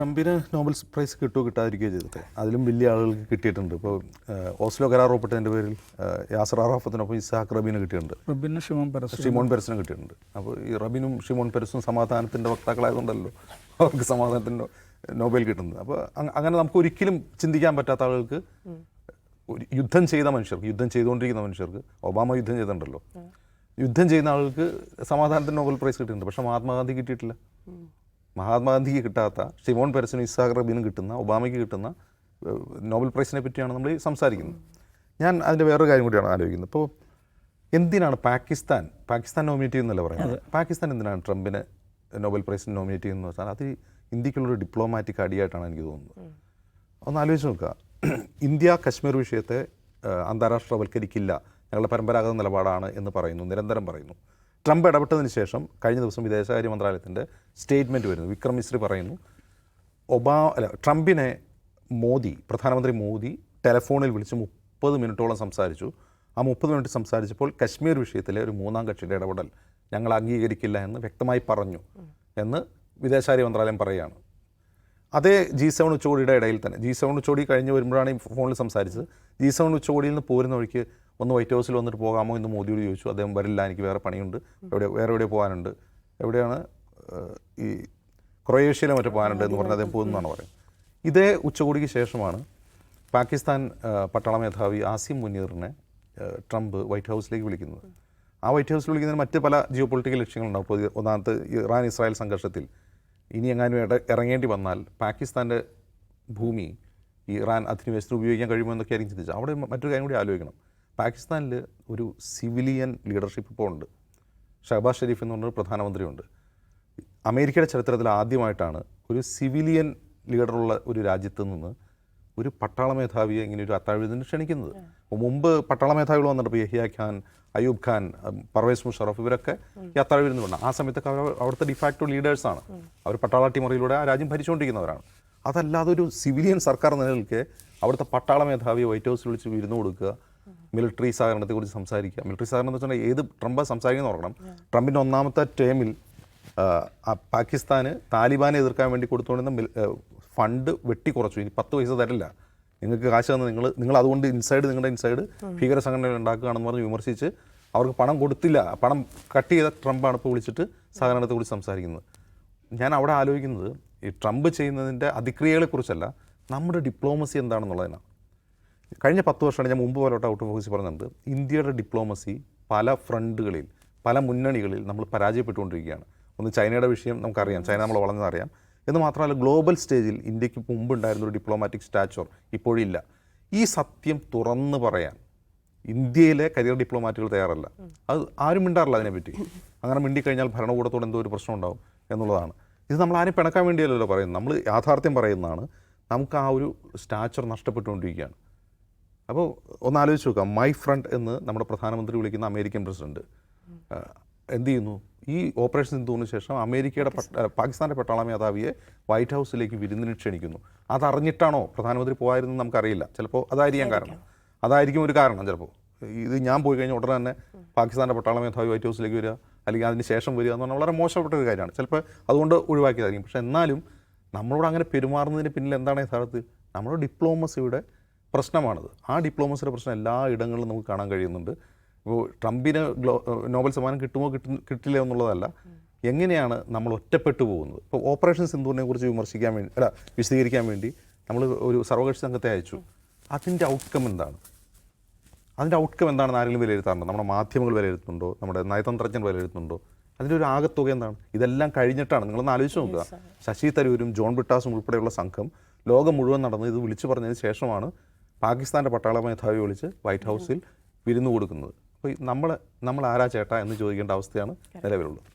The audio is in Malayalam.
ട്രംപിന് നോബൽ പ്രൈസ് കിട്ടുമോ കിട്ടാതിരിക്കുകയോ ചെയ്തിട്ട് അതിലും വലിയ ആളുകൾക്ക് കിട്ടിയിട്ടുണ്ട്. ഇപ്പോൾ ഓസ്ലോ കരാർ ഒപ്പിട്ടതിൻ്റെ പേരിൽ യാസർ അറാഫത്തിനൊപ്പം ഇസ്ഹാഖ് റബീന് കിട്ടിയിട്ടുണ്ട്, ഷിമോൺ പെരസിന് കിട്ടിയിട്ടുണ്ട്. അപ്പോൾ ഈ റബീനും ഷിമോൺ പെരസും സമാധാനത്തിൻ്റെ വക്താക്കളായതുകൊണ്ടല്ലോ അവർക്ക് സമാധാനത്തിൻ്റെ നോബൽ കിട്ടുന്നത്. അപ്പോൾ അങ്ങനെ നമുക്ക് ഒരിക്കലും ചിന്തിക്കാൻ പറ്റാത്ത ആളുകൾക്ക്, യുദ്ധം ചെയ്ത മനുഷ്യർക്ക്, യുദ്ധം ചെയ്തുകൊണ്ടിരിക്കുന്ന മനുഷ്യർക്ക്, ഒബാമ യുദ്ധം ചെയ്തിട്ടുണ്ടല്ലോ, യുദ്ധം ചെയ്യുന്ന ആളുകൾക്ക് സമാധാനത്തിന് നോബൽ പ്രൈസ് കിട്ടിയിട്ടുണ്ട്. പക്ഷേ മഹാത്മാഗാന്ധി കിട്ടിയിട്ടില്ല. മഹാത്മാഗാന്ധിക്ക് കിട്ടാത്ത ഷിമോൺ പെരസിനും ഇസ്ഹാഖ് റബീനും കിട്ടുന്ന, ഒബാമയ്ക്ക് കിട്ടുന്ന നോബൽ പ്രൈസിനെ പറ്റിയാണ് നമ്മൾ സംസാരിക്കുന്നത്. ഞാൻ അതിൻ്റെ വേറൊരു കാര്യം കൂടിയാണ് ആലോചിക്കുന്നത്. ഇപ്പോൾ എന്തിനാണ് പാകിസ്ഥാൻ നോമിനേറ്റ് ചെയ്യുന്നല്ല പറയുന്നത്, പാകിസ്ഥാൻ എന്തിനാണ് ട്രംപിനെ നോബൽ പ്രൈസിന് നോമിനേറ്റ് ചെയ്യുന്നത് വെച്ചാൽ അത് ഇന്ത്യക്കുള്ളൊരു ഡിപ്ലോമാറ്റിക് അടിയായിട്ടാണ് എനിക്ക് തോന്നുന്നത്. ഒന്ന് ആലോചിച്ച് നോക്കുക, ഇന്ത്യ കശ്മീർ വിഷയത്തെ അന്താരാഷ്ട്രവൽക്കരിക്കില്ല, ഞങ്ങളുടെ പരമ്പരാഗത നിലപാടാണ് എന്ന് പറയുന്നു, നിരന്തരം പറയുന്നു. ട്രംപ് ഇടപെട്ടതിന് ശേഷം കഴിഞ്ഞ ദിവസം വിദേശകാര്യ മന്ത്രാലയത്തിൻ്റെ സ്റ്റേറ്റ്മെൻറ്റ് വരുന്നു. വിക്രം മിശ്രി പറയുന്നു, ട്രംപിനെ പ്രധാനമന്ത്രി മോദി ടെലഫോണിൽ വിളിച്ച് 30 മിനിറ്റോളം സംസാരിച്ചു. ആ 30 മിനിറ്റ് സംസാരിച്ചപ്പോൾ കശ്മീർ വിഷയത്തിലെ ഒരു മൂന്നാം കക്ഷിയുടെ ഇടപെടൽ ഞങ്ങൾ അംഗീകരിക്കില്ല എന്ന് വ്യക്തമായി പറഞ്ഞു എന്ന് വിദേശകാര്യ മന്ത്രാലയം പറയുകയാണ്. അതേ G7 ഉച്ചകോടിയുടെ ഇടയിൽ തന്നെ, G7 ഉച്ചകോടി കഴിഞ്ഞ് വരുമ്പോഴാണ് ഈ ഫോണിൽ സംസാരിച്ചത്. G7 ഉച്ചകോടിയിൽ നിന്ന് പോരുന്ന വഴിക്ക് ഒന്ന് വൈറ്റ് ഹൗസിൽ വന്നിട്ട് പോകാമോ എന്ന് മോദിയോട് ചോദിച്ചു. അദ്ദേഹം വരില്ല, എനിക്ക് വേറെ പണിയുണ്ട്, വേറെ പോകാനുണ്ട്, എവിടെയാണ് ഈ ക്രൊയേഷ്യയിലെ മറ്റു പോകാനുണ്ട് എന്ന് പറഞ്ഞ് അദ്ദേഹം പോകുന്നതാണ് പറയുന്നത്. ഇതേ ഉച്ചകോടിക്ക് ശേഷമാണ് പാകിസ്ഥാൻ പട്ടാള മേധാവി ആസിം മുനീറിനെ ട്രംപ് വൈറ്റ് ഹൗസിലേക്ക് വിളിക്കുന്നത്. ആ വൈറ്റ് ഹൗസിൽ വിളിക്കുന്നതിന് മറ്റ് പല ജിയോ പൊളിറ്റിക്കൽ ലക്ഷ്യങ്ങളുണ്ടാവും. ഇപ്പോൾ ഒന്നാമത്തെ ഇറാൻ ഇസ്രായേൽ സംഘർഷത്തിൽ ഇനി എങ്ങാനും ഇറങ്ങേണ്ടി വന്നാൽ പാകിസ്ഥാൻ്റെ ഭൂമി ഇറാൻ അധിനിവേശത്തിന് ഉപയോഗിക്കാൻ കഴിയുമോ എന്നൊക്കെ ആയിരിക്കും ചിന്തിച്ചത്. അവിടെ മറ്റൊരു കാര്യം കൂടി ആലോചിക്കണം. പാകിസ്ഥാനിൽ ഒരു സിവിലിയൻ ലീഡർഷിപ്പ് ഇപ്പോൾ ഉണ്ട്. ഷഹബാസ് ഷെരീഫ് എന്ന് പറഞ്ഞൊരു പ്രധാനമന്ത്രിയുണ്ട്. അമേരിക്കയുടെ ചരിത്രത്തിൽ ആദ്യമായിട്ടാണ് ഒരു സിവിലിയൻ ലീഡറുള്ള ഒരു രാജ്യത്ത് നിന്ന് ഒരു പട്ടാള മേധാവിയെ ഇങ്ങനെ ഒരു അത്താഴത്തിന് ക്ഷണിക്കുന്നത്. അപ്പോൾ മുമ്പ് പട്ടാള മേധാവികൾ വന്നിട്ട്, ഇപ്പോൾ യഹിയ ഖാൻ, അയൂബ് ഖാൻ, പർവേസ് മുഷറഫ്, ഇവരൊക്കെ ഈ അത്താഴവിരുന്ന് വേണം. ആ സമയത്തൊക്കെ അവിടുത്തെ ഡിഫാക്ടോ ലീഡേഴ്സാണ്. അവർ പട്ടാള അട്ടിമറിയിലൂടെ ആ രാജ്യം ഭരിച്ചുകൊണ്ടിരിക്കുന്നവരാണ്. അതല്ലാതെ ഒരു സിവിലിയൻ സർക്കാർ നിലനിൽക്കെ അവിടുത്തെ പട്ടാള മേധാവിയെ വൈറ്റ് ഹൗസിൽ വിളിച്ച് വിരുന്ന് കൊടുക്കുക, മിലിറ്ററി സഹകരണത്തെക്കുറിച്ച് സംസാരിക്കുക. മിലിറ്ററി സഹകരണം എന്ന് വെച്ചാൽ ഏത് ട്രംപ് സംസാരിക്കുന്നത് ഓർക്കണം. ട്രംപിൻ്റെ ഒന്നാമത്തെ ടേമിൽ പാകിസ്ഥാന് താലിബാനെ എതിർക്കാൻ വേണ്ടി കൊടുത്തുകൊണ്ടിരുന്ന ഫണ്ട് വെട്ടിക്കുറച്ചു. ഇനി 10 പൈസ തരില്ല, നിങ്ങൾക്ക് കാശ് തന്ന് നിങ്ങൾ അതുകൊണ്ട് നിങ്ങളുടെ ഇൻസൈഡ് ഭീകര സംഘടനകൾ ഉണ്ടാക്കുകയാണെന്ന് പറഞ്ഞ് വിമർശിച്ച് അവർക്ക് പണം കൊടുത്തില്ല. പണം കട്ട് ചെയ്ത ട്രംപാണ് ഇപ്പോൾ വിളിച്ചിട്ട് സഹകരണത്തെക്കുറിച്ച് സംസാരിക്കുന്നത്. ഞാൻ അവിടെ ആലോചിക്കുന്നത് ഈ ട്രംപ് ചെയ്യുന്നതിൻ്റെ അതിക്രിയകളെക്കുറിച്ചല്ല, നമ്മുടെ ഡിപ്ലോമസി എന്താണെന്നുള്ളതിനാണ്. കഴിഞ്ഞ 10 വർഷമാണ് ഞാൻ മുമ്പ് പോലോട്ട് ഔട്ട് ഓഫ് ഫോക്കസ് പറഞ്ഞിട്ടുണ്ട്. ഇന്ത്യയുടെ ഡിപ്ലോമസി പല ഫ്രണ്ടുകളിൽ, പല മുന്നണികളിൽ നമ്മൾ പരാജയപ്പെട്ടുകൊണ്ടിരിക്കുകയാണ്. ഒന്ന് ചൈനയുടെ വിഷയം നമുക്കറിയാം, ചൈന നമ്മൾ വളർന്നതറിയാം. എന്ന് മാത്രമല്ല, ഗ്ലോബൽ സ്റ്റേജിൽ ഇന്ത്യക്ക് മുമ്പുണ്ടായിരുന്നൊരു ഡിപ്ലോമാറ്റിക് സ്റ്റാച്ചർ ഇപ്പോഴില്ല. ഈ സത്യം തുറന്ന് പറയാൻ ഇന്ത്യയിലെ കരിയർ ഡിപ്ലോമാറ്റുകൾ തയ്യാറല്ല. അത് ആരും മിണ്ടാറില്ല അതിനെപ്പറ്റി. അങ്ങനെ മിണ്ടിക്കഴിഞ്ഞാൽ ഭരണകൂടത്തോട് എന്തോ ഒരു പ്രശ്നം ഉണ്ടാവും എന്നുള്ളതാണ്. ഇത് നമ്മൾ ആരും പിണക്കാൻ വേണ്ടിയല്ലല്ലോ പറയുന്നത്, നമ്മൾ യാഥാർത്ഥ്യം പറയുന്നതാണ്. നമുക്ക് ആ ഒരു സ്റ്റാച്ചർ നഷ്ടപ്പെട്ടുകൊണ്ടിരിക്കുകയാണ്. അപ്പോൾ ഒന്ന് ആലോചിച്ച് നോക്കാം, മൈ ഫ്രണ്ട് എന്ന് നമ്മുടെ പ്രധാനമന്ത്രി വിളിക്കുന്ന അമേരിക്കൻ പ്രസിഡന്റ് എന്ത് ചെയ്യുന്നു? ഈ ഓപ്പറേഷൻ സിന്ധുവിന് ശേഷം പാകിസ്ഥാൻ്റെ പട്ടാള മേധാവിയെ വൈറ്റ് ഹൗസിലേക്ക് വിരുന്നിന് ക്ഷണിക്കുന്നു. അതറിഞ്ഞിട്ടാണോ പ്രധാനമന്ത്രി പോകായിരുന്നു നമുക്കറിയില്ല. ചിലപ്പോൾ അതായിരിക്കും ഒരു കാരണം. ചിലപ്പോൾ ഇത് ഞാൻ പോയി കഴിഞ്ഞാൽ ഉടനെ തന്നെ പാകിസ്ഥാൻ്റെ പട്ടാള മേധാവി വൈറ്റ് ഹൗസിലേക്ക് വരിക, അല്ലെങ്കിൽ അതിന് ശേഷം വരിക എന്ന് പറഞ്ഞാൽ വളരെ മോശപ്പെട്ട ഒരു കാര്യമാണ്. ചിലപ്പോൾ അതുകൊണ്ട് ഒഴിവാക്കിയതായിരിക്കും. പക്ഷേ എന്നാലും നമ്മളോട് അങ്ങനെ പെരുമാറുന്നതിന് പിന്നിൽ എന്താണ് യഥാർത്ഥത്തിൽ നമ്മുടെ ഡിപ്ലോമസിയുടെ പ്രശ്നമാണത്. ആ ഡിപ്ലോമസിയുടെ പ്രശ്നം എല്ലാ ഇടങ്ങളിലും നമുക്ക് കാണാൻ കഴിയുന്നുണ്ട്. ഇപ്പോൾ ട്രംപിന് നോബൽ സമ്മാനം കിട്ടുമോ കിട്ടില്ല എന്നുള്ളതല്ല, എങ്ങനെയാണ് നമ്മൾ ഒറ്റപ്പെട്ടു പോകുന്നത്. ഇപ്പോൾ ഓപ്പറേഷൻ സിന്ധുവിനെ കുറിച്ച് വിശദീകരിക്കാൻ വേണ്ടി നമ്മൾ ഒരു സർവകക്ഷി സംഘത്തെ അയച്ചു. അതിൻ്റെ ഔട്ട്കം എന്താണെന്ന് ആരെങ്കിലും വിലയിരുത്താറുണ്ടോ? നമ്മുടെ മാധ്യമങ്ങൾ വിലയിരുത്തുന്നുണ്ടോ? നമ്മുടെ നയതന്ത്രജ്ഞർ വിലയിരുത്തുന്നുണ്ടോ? അതിൻ്റെ ഒരു ആകത്തുക എന്താണ്? ഇതെല്ലാം കഴിഞ്ഞിട്ടാണ്. നിങ്ങളൊന്ന് ആലോചിച്ച് നോക്കുക, ശശി തരൂരും ജോൺ ബ്രിട്ടാസും ഉൾപ്പെടെയുള്ള സംഘം ലോകം മുഴുവൻ നടന്ന് ഇത് വിളിച്ചു പറഞ്ഞതിന് ശേഷമാണ് പാകിസ്ഥാൻ്റെ പട്ടാള മേധാവി വിളിച്ച് വൈറ്റ് ഹൗസിൽ വിരുന്ന് കൊടുക്കുന്നത്. അപ്പോൾ നമ്മൾ ആരാ ചേട്ടാ എന്ന് ചോദിക്കേണ്ട അവസ്ഥയാണ് നിലവിലുള്ളത്.